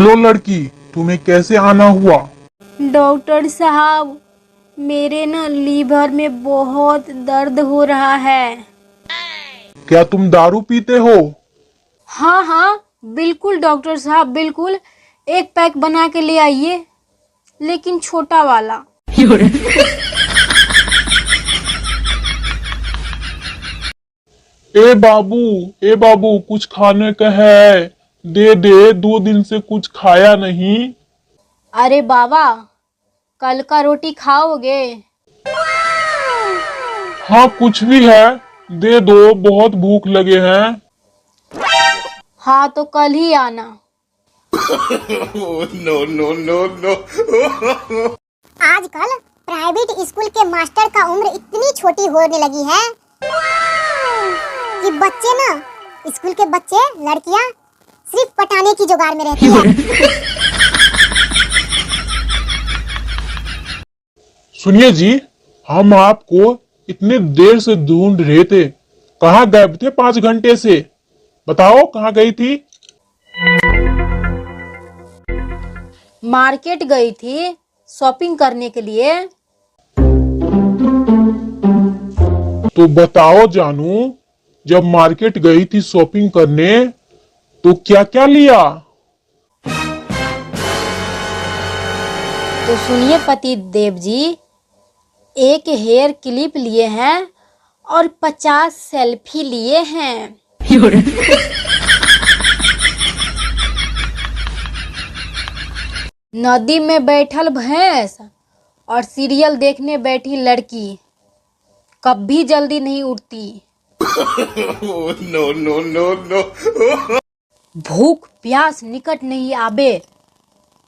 लो लड़की, तुम्हें कैसे आना हुआ? डॉक्टर साहब, मेरे ना लीवर में बहुत दर्द हो रहा है। क्या तुम दारू पीते हो? हाँ हाँ, बिल्कुल डॉक्टर साहब, बिल्कुल। एक पैक बना के ले आइए, लेकिन छोटा वाला। ए बाबू कुछ खाने का है? दे दे, 2 दिन से कुछ खाया नहीं। अरे बाबा, कल का रोटी खाओगे? हाँ कुछ भी है, दे दो, बहुत भूख लगे हैं। हाँ तो कल ही आना। नो। आजकल प्राइवेट स्कूल के मास्टर का उम्र इतनी छोटी होने लगी है कि बच्चे ना, स्कूल के बच्चे लड़कियां सिर्फ पटाने की जुगाड़ में रहती हैं। सुनिए जी, हम आपको इतने देर से ढूंढ रहे थे, कहाँ गए थे 5 घंटे से? बताओ कहाँ गई थी? मार्केट गई थी शॉपिंग करने के लिए। तो बताओ जानू, जब मार्केट गई थी शॉपिंग करने तो क्या क्या लिया? तो सुनिए पति देव जी, एक हेयर क्लिप लिए हैं और 50 सेल्फी लिए हैं। नदी में बैठल भैंस और सीरियल देखने बैठी लड़की कभी जल्दी नहीं उठती। नो। भूख प्यास निकट नहीं आवे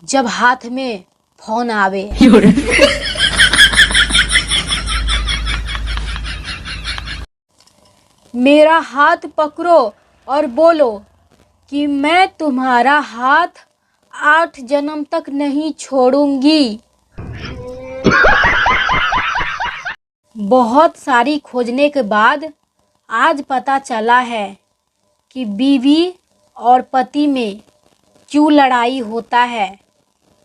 जब हाथ में फोन आवे। मेरा हाथ पकड़ो और बोलो कि मैं तुम्हारा हाथ 8 जन्म तक नहीं छोड़ूंगी। बहुत सारी खोजने के बाद आज पता चला है कि बीवी और पति में क्यों लड़ाई होता है।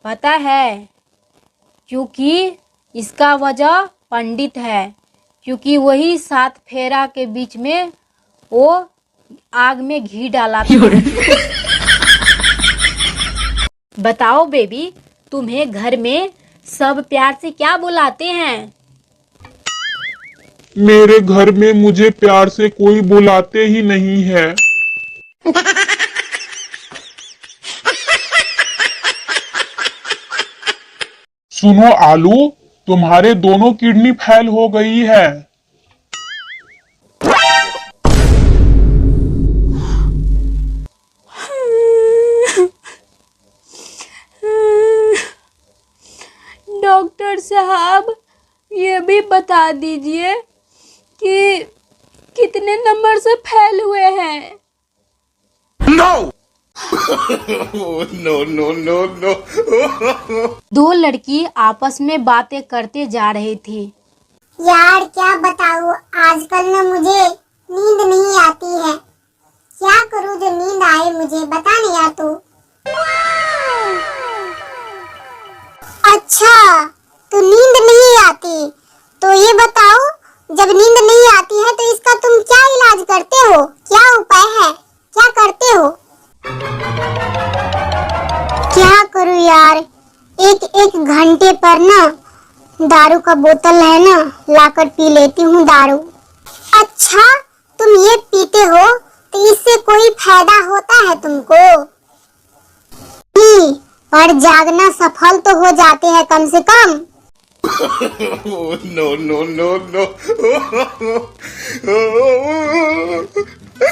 पता है? क्योंकि इसका वजह पंडित है, क्योंकि वही 7 फेरा के बीच में वो आग में घी डाला था। बताओ बेबी, तुम्हें घर में सब प्यार से क्या बुलाते हैं? मेरे घर में मुझे प्यार से कोई बुलाते ही नहीं है। सुनो आलू, तुम्हारे दोनों किडनी फेल हो गई है। डॉक्टर साहब, ये भी बता दीजिए कि कितने नंबर से फेल हुए हैं? नो। 2 लड़की आपस में बातें करते जा रही थी। यार क्या बताऊँ, आजकल ना मुझे नींद नहीं आती है। क्या करूँ जो नींद आए मुझे, बता नहीं यार तू। अच्छा, तो नींद नहीं आती, तो ये बताओ, जब नींद नहीं आती है तो इसका तुम क्या इलाज करते हो? क्या उपाय है? क्या करते हो? क्या करूँ यार, एक घंटे पर ना दारू का बोतल है ना, लाकर पी लेती हूँ दारू। अच्छा, तुम ये पीते हो तो इससे कोई फायदा होता है तुमको? नहीं, पर जागना सफल तो हो जाते हैं कम से कम। नो।